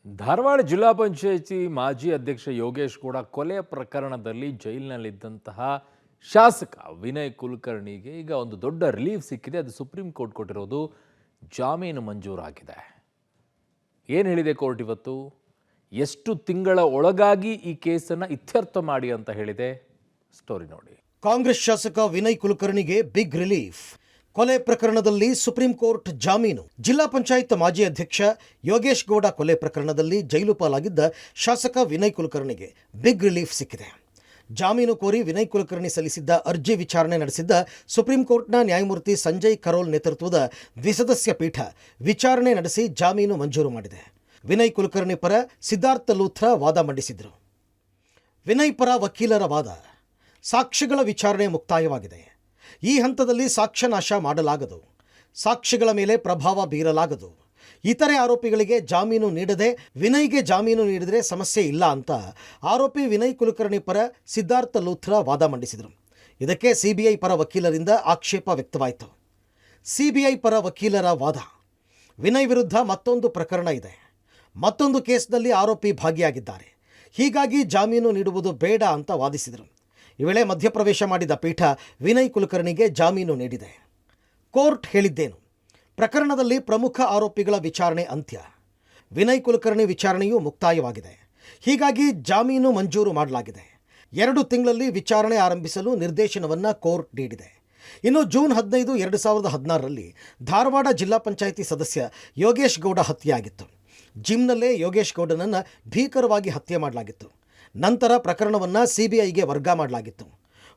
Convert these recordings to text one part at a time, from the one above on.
ಧಾರವಾಡ ಜಿಲ್ಲಾ ಪಂಚಾಯಿತಿ ಮಾಜಿ ಅಧ್ಯಕ್ಷ ಯೋಗೇಶ್ ಗೌಡ ಕೊಲೆ ಪ್ರಕರಣದಲ್ಲಿ ಜೈಲಿನಲ್ಲಿದ್ದಂತಹ ಶಾಸಕ ವಿನಯ್ ಕುಲಕರ್ಣಿಗೆ ಈಗ ಒಂದು ದೊಡ್ಡ ರಿಲೀಫ್ ಸಿಕ್ಕಿದೆ. ಅದು ಸುಪ್ರೀಂ ಕೋರ್ಟ್ ಕೊಟ್ಟಿರೋದು ಜಾಮೀನು ಮಂಜೂರಾಗಿದೆ. ಏನು ಹೇಳಿದೆ ಕೋರ್ಟ್ ಇವತ್ತು? ಎಷ್ಟು ತಿಂಗಳ ಒಳಗಾಗಿ ಈ ಕೇಸನ್ನು ಇತ್ಯರ್ಥ ಮಾಡಿ ಅಂತ ಹೇಳಿದೆ? ಸ್ಟೋರಿ ನೋಡಿ. ಕಾಂಗ್ರೆಸ್ ಶಾಸಕ ವಿನಯ್ ಕುಲಕರ್ಣಿಗೆ ಬಿಗ್ ರಿಲೀಫ್. ಕೊಲೆ ಪ್ರಕರಣದಲ್ಲಿ ಸುಪ್ರೀಂ ಕೋರ್ಟ್ ಜಾಮೀನು. ಜಿಲ್ಲಾ ಪಂಚಾಯತ್ ಮಾಜಿ ಅಧ್ಯಕ್ಷ ಯೋಗೇಶ್ ಗೌಡ ಕೊಲೆ ಪ್ರಕರಣದಲ್ಲಿ ಜೈಲು ಪಾಲಾಗಿದ್ದ ಶಾಸಕ ವಿನಯ್ ಕುಲಕರ್ಣಿಗೆ ಬಿಗ್ ರಿಲೀಫ್ ಸಿಕ್ಕಿದೆ. ಜಾಮೀನು ಕೋರಿ ವಿನಯ್ ಕುಲಕರ್ಣಿ ಸಲ್ಲಿಸಿದ್ದ ಅರ್ಜಿ ವಿಚಾರಣೆ ನಡೆಸಿದ್ದ ಸುಪ್ರೀಂ ಕೋರ್ಟ್ನ ನ್ಯಾಯಮೂರ್ತಿ ಸಂಜಯ್ ಕರೋಲ್ ನೇತೃತ್ವದ ದ್ವಿಸದಸ್ಯ ಪೀಠ ವಿಚಾರಣೆ ನಡೆಸಿ ಜಾಮೀನು ಮಂಜೂರು ಮಾಡಿದೆ. ವಿನಯ್ ಕುಲಕರ್ಣಿ ಪರ ಸಿದ್ಧಾರ್ಥ ಲೂಥ್ರಾ ವಾದ ಮಂಡಿಸಿದರು. ವಿನಯ್ ಪರ ವಕೀಲರ ವಾದ: ಸಾಕ್ಷ್ಯಗಳ ವಿಚಾರಣೆ ಮುಕ್ತಾಯವಾಗಿದೆ. ಈ ಹಂತದಲ್ಲಿ ಸಾಕ್ಷ್ಯನಾಶ ಮಾಡಲಾಗದು, ಸಾಕ್ಷಿಗಳ ಮೇಲೆ ಪ್ರಭಾವ ಬೀರಲಾಗದು. ಇತರೆ ಆರೋಪಿಗಳಿಗೆ ಜಾಮೀನು ನೀಡದೆ ವಿನಯ್ಗೆ ಜಾಮೀನು ನೀಡಿದರೆ ಸಮಸ್ಯೆ ಇಲ್ಲ ಅಂತ ಆರೋಪಿ ವಿನಯ್ ಕುಲಕರ್ಣಿ ಪರ ಸಿದ್ಧಾರ್ಥ ಲೂಥ್ರಾ ವಾದ ಮಂಡಿಸಿದರು. ಇದಕ್ಕೆ ಸಿಬಿಐ ಪರ ವಕೀಲರಿಂದ ಆಕ್ಷೇಪ ವ್ಯಕ್ತವಾಯಿತು. ಸಿಬಿಐ ಪರ ವಕೀಲರ ವಾದ: ವಿನಯ್ ವಿರುದ್ಧ ಮತ್ತೊಂದು ಪ್ರಕರಣ ಇದೆ, ಮತ್ತೊಂದು ಕೇಸ್ನಲ್ಲಿ ಆರೋಪಿ ಭಾಗಿಯಾಗಿದ್ದಾರೆ, ಹೀಗಾಗಿ ಜಾಮೀನು ನೀಡುವುದು ಬೇಡ ಅಂತ ವಾದಿಸಿದರು. ಈ ವೇಳೆ ಮಧ್ಯಪ್ರವೇಶ ಮಾಡಿದ ಪೀಠ ವಿನಯ್ ಕುಲಕರ್ಣಿಗೆ ಜಾಮೀನು ನೀಡಿದೆ. ಕೋರ್ಟ್ ಹೇಳಿದ್ದೇನು? ಪ್ರಕರಣದಲ್ಲಿ ಪ್ರಮುಖ ಆರೋಪಿಗಳ ವಿಚಾರಣೆ ಅಂತ್ಯ. ವಿನಯ್ ಕುಲಕರ್ಣಿ ವಿಚಾರಣೆಯೂ ಮುಕ್ತಾಯವಾಗಿದೆ, ಹೀಗಾಗಿ ಜಾಮೀನು ಮಂಜೂರು ಮಾಡಲಾಗಿದೆ. 2 ತಿಂಗಳಲ್ಲಿ ವಿಚಾರಣೆ ಆರಂಭಿಸಲು ನಿರ್ದೇಶನವನ್ನು ಕೋರ್ಟ್ ನೀಡಿದೆ. ಇನ್ನು ಜೂನ್ 15, 2016ರಲ್ಲಿ ಧಾರವಾಡ ಜಿಲ್ಲಾ ಪಂಚಾಯಿತಿ ಸದಸ್ಯ ಯೋಗೇಶ್ ಗೌಡ ಹತ್ಯೆಯಾಗಿತ್ತು. ಜಿಮ್ನಲ್ಲೇ ಯೋಗೇಶ್ ಗೌಡನನ್ನು ಭೀಕರವಾಗಿ ಹತ್ಯೆ ಮಾಡಲಾಗಿತ್ತು. ನಂತರ ಪ್ರಕರಣವನ್ನು ಸಿಬಿಐಗೆ ವರ್ಗ ಮಾಡಲಾಗಿತ್ತು.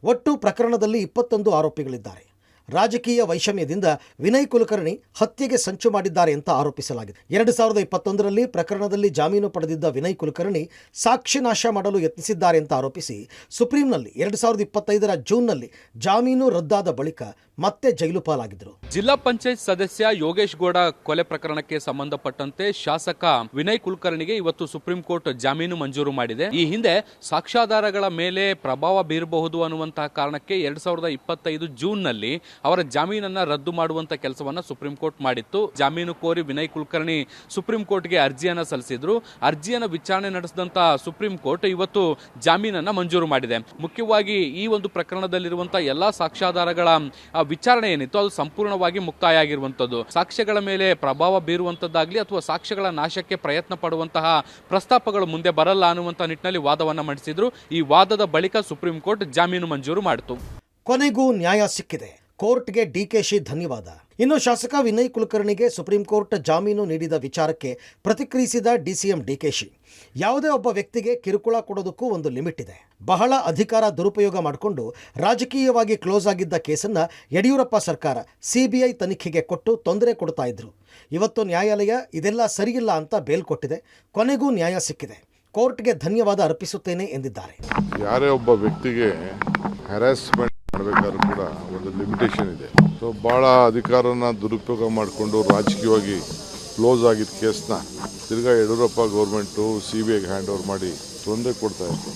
ಒಟ್ಟು ಪ್ರಕರಣದಲ್ಲಿ 21 ಆರೋಪಿಗಳಿದ್ದಾರೆ. ರಾಜಕೀಯ ವೈಷಮ್ಯದಿಂದ ವಿನಯ್ ಕುಲಕರ್ಣಿ ಹತ್ಯೆಗೆ ಸಂಚು ಮಾಡಿದ್ದಾರೆ ಅಂತ ಆರೋಪಿಸಲಾಗಿದೆ. 2021ರಲ್ಲಿ ಪ್ರಕರಣದಲ್ಲಿ ಜಾಮೀನು ಪಡೆದಿದ್ದ ವಿನಯ್ ಕುಲಕರ್ಣಿ ಸಾಕ್ಷಿ ನಾಶ ಮಾಡಲು ಯತ್ನಿಸಿದ್ದಾರೆ ಅಂತ ಆರೋಪಿಸಿ ಸುಪ್ರೀಂನಲ್ಲಿ 2025ರ ಜೂನ್ನಲ್ಲಿ ಜಾಮೀನು ರದ್ದಾದ ಬಳಿಕ ಮತ್ತೆ ಜೈಲು ಪಾಲಾಗಿದ್ದರು. ಜಿಲ್ಲಾ ಪಂಚಾಯತ್ ಸದಸ್ಯ ಯೋಗೇಶ್ ಗೌಡ ಕೊಲೆ ಪ್ರಕರಣಕ್ಕೆ ಸಂಬಂಧಪಟ್ಟಂತೆ ಶಾಸಕ ವಿನಯ್ ಕುಲಕರ್ಣಿಗೆ ಇವತ್ತು ಸುಪ್ರೀಂ ಕೋರ್ಟ್ ಜಾಮೀನು ಮಂಜೂರು ಮಾಡಿದೆ. ಈ ಹಿಂದೆ ಸಾಕ್ಷ್ಯಾಧಾರಗಳ ಮೇಲೆ ಪ್ರಭಾವ ಬೀರಬಹುದು ಅನ್ನುವಂತಹ ಕಾರಣಕ್ಕೆ 2025 ಜೂನ್ನಲ್ಲಿ ಅವರ ಜಾಮೀನನ್ನ ರದ್ದು ಮಾಡುವಂತ ಕೆಲಸವನ್ನ ಸುಪ್ರೀಂ ಕೋರ್ಟ್ ಮಾಡಿತ್ತು. ಜಾಮೀನು ಕೋರಿ ವಿನಯ್ ಕುಲಕರ್ಣಿ ಸುಪ್ರೀಂ ಕೋರ್ಟ್ಗೆ ಅರ್ಜಿಯನ್ನ ಸಲ್ಲಿಸಿದ್ರು. ಅರ್ಜಿಯನ್ನ ವಿಚಾರಣೆ ನಡೆಸಿದಂತ ಸುಪ್ರೀಂ ಕೋರ್ಟ್ ಇವತ್ತು ಜಾಮೀನನ್ನ ಮಂಜೂರು ಮಾಡಿದೆ. ಮುಖ್ಯವಾಗಿ ಈ ಒಂದು ಪ್ರಕರಣದಲ್ಲಿರುವಂತಹ ಎಲ್ಲಾ ಸಾಕ್ಷ್ಯಾಧಾರಗಳ ವಿಚಾರಣೆ ಏನಿತ್ತು ಅದು ಸಂಪೂರ್ಣವಾಗಿ ಮುಕ್ತಾಯ ಆಗಿರುವಂತದ್ದು. ಸಾಕ್ಷ್ಯಗಳ ಮೇಲೆ ಪ್ರಭಾವ ಬೀರುವಂತದ್ದಾಗ್ಲಿ ಅಥವಾ ಸಾಕ್ಷ್ಯಗಳ ನಾಶಕ್ಕೆ ಪ್ರಯತ್ನ ಪಡುವಂತಹ ಪ್ರಸ್ತಾಪಗಳು ಮುಂದೆ ಬರಲ್ಲ ಅನ್ನುವಂತ ನಿಟ್ಟಿನಲ್ಲಿ ವಾದವನ್ನ ಮಂಡಿಸಿದ್ರು. ಈ ವಾದದ ಬಳಿಕ ಸುಪ್ರೀಂ ಕೋರ್ಟ್ ಜಾಮೀನು ಮಂಜೂರು ಮಾಡಿತು. ಕೊನೆಗೂ ನ್ಯಾಯ ಸಿಕ್ಕಿದೆ. ಕೋರ್ಟ್ಗೆ ಡಿಕೆಶಿ ಧನ್ಯವಾದ. ಇನ್ನು ಶಾಸಕ ವಿನಯ್ ಕುಲಕರ್ಣಿಗೆ ಸುಪ್ರೀಂ ಕೋರ್ಟ್ ಜಾಮೀನು ನೀಡಿದ ವಿಚಾರಕ್ಕೆ ಪ್ರತಿಕ್ರಿಯಿಸಿದ ಡಿಸಿಎಂ ಡಿಕೆಶಿ, ಯಾವುದೇ ಒಬ್ಬ ವ್ಯಕ್ತಿಗೆ ಕಿರುಕುಳ ಕೊಡೋದಕ್ಕೂ ಒಂದು ಲಿಮಿಟ್ ಇದೆ. ಬಹಳ ಅಧಿಕಾರ ದುರುಪಯೋಗ ಮಾಡಿಕೊಂಡು ರಾಜಕೀಯವಾಗಿ ಕ್ಲೋಸ್ ಆಗಿದ್ದ ಕೇಸನ್ನು ಯಡಿಯೂರಪ್ಪ ಸರ್ಕಾರ ಸಿಬಿಐ ತನಿಖೆಗೆ ಕೊಟ್ಟು ತೊಂದರೆ ಕೊಡ್ತಾ ಇದ್ರು. ಇವತ್ತು ನ್ಯಾಯಾಲಯ ಇದೆಲ್ಲ ಸರಿಯಿಲ್ಲ ಅಂತ ಬೇಲ್ ಕೊಟ್ಟಿದೆ. ಕೊನೆಗೂ ನ್ಯಾಯ ಸಿಕ್ಕಿದೆ. ಕೋರ್ಟ್ಗೆ ಧನ್ಯವಾದ ಅರ್ಪಿಸುತ್ತೇನೆ ಎಂದಿದ್ದಾರೆ. ಯಾರೇ ಒಬ್ಬ ವ್ಯಕ್ತಿಗೆ ಹ್ಯಾರಾಸ್ಮೆಂಟ್ ಮಾಡಬೇಕಾದ್ರೂ ಕೂಡ ಒಂದು ಲಿಮಿಟೇಷನ್ ಇದೆ. ಸೊ ಭಾಳ ಅಧಿಕಾರನ ದುರುಪಯೋಗ ಮಾಡಿಕೊಂಡು ರಾಜಕೀಯವಾಗಿ ಕ್ಲೋಸ್ ಆಗಿದ್ದ ಕೇಸ್ನ ತಿರ್ಗಾ ಯಡಿಯೂರಪ್ಪ ಗೌರ್ಮೆಂಟು ಸಿಬಿಐಗೆ ಹ್ಯಾಂಡ್ ಓವರ್ ಮಾಡಿ ತೊಂದರೆ ಕೊಡ್ತಾ ಇತ್ತು.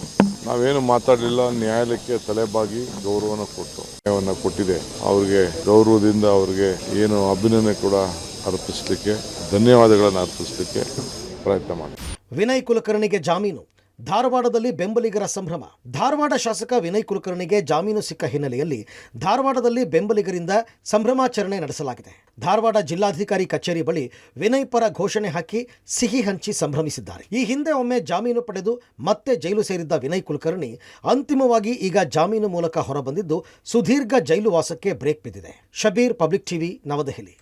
ನಾವೇನು ಮಾತಾಡಲಿಲ್ಲ, ನ್ಯಾಯಾಲಯಕ್ಕೆ ತಲೆಬಾಗಿ ಗೌರವನ ಕೊಟ್ಟು ನ್ಯಾಯವನ್ನು ಕೊಟ್ಟಿದೆ. ಅವ್ರಿಗೆ ಗೌರವದಿಂದ ಅವ್ರಿಗೆ ಏನು ಅಭಿನಂದನೆ ಕೂಡ ಅರ್ಪಿಸಲಿಕ್ಕೆ, ಧನ್ಯವಾದಗಳನ್ನು ಅರ್ಪಿಸಲಿಕ್ಕೆ ಪ್ರಯತ್ನ ಮಾಡಿ. ವಿನಯ್ ಕುಲಕರ್ಣಿಗೆ ಜಾಮೀನು. ಧಾರವಾಡದಲ್ಲಿ ಬೆಂಬಲಿಗರ ಸಂಭ್ರಮ. ಧಾರವಾಡ ಶಾಸಕ ವಿನಯ್ ಕುಲಕರ್ಣಿಗೆ ಜಾಮೀನು ಸಿಕ್ಕ ಹಿನ್ನೆಲೆಯಲ್ಲಿ ಧಾರವಾಡದಲ್ಲಿ ಬೆಂಬಲಿಗರಿಂದ ಸಂಭ್ರಮಾಚರಣೆ ನಡೆಸಲಾಗಿದೆ. ಧಾರವಾಡ ಜಿಲ್ಲಾಧಿಕಾರಿ ಕಚೇರಿ ಬಳಿ ವಿನಯ್ ಪರ ಘೋಷಣೆ ಹಾಕಿ ಸಿಹಿ ಹಂಚಿ ಸಂಭ್ರಮಿಸಿದ್ದಾರೆ. ಈ ಹಿಂದೆ ಒಮ್ಮೆ ಜಾಮೀನು ಪಡೆದು ಮತ್ತೆ ಜೈಲು ಸೇರಿದ್ದ ವಿನಯ್ ಕುಲಕರ್ಣಿ ಅಂತಿಮವಾಗಿ ಈಗ ಜಾಮೀನು ಮೂಲಕ ಹೊರಬಂದಿದ್ದು ಸುದೀರ್ಘ ಜೈಲು ವಾಸಕ್ಕೆ ಬ್ರೇಕ್ ಬಿದ್ದಿದೆ. ಶಬೀರ್, ಪಬ್ಲಿಕ್ ಟಿವಿ, ನವದೆಹಲಿ.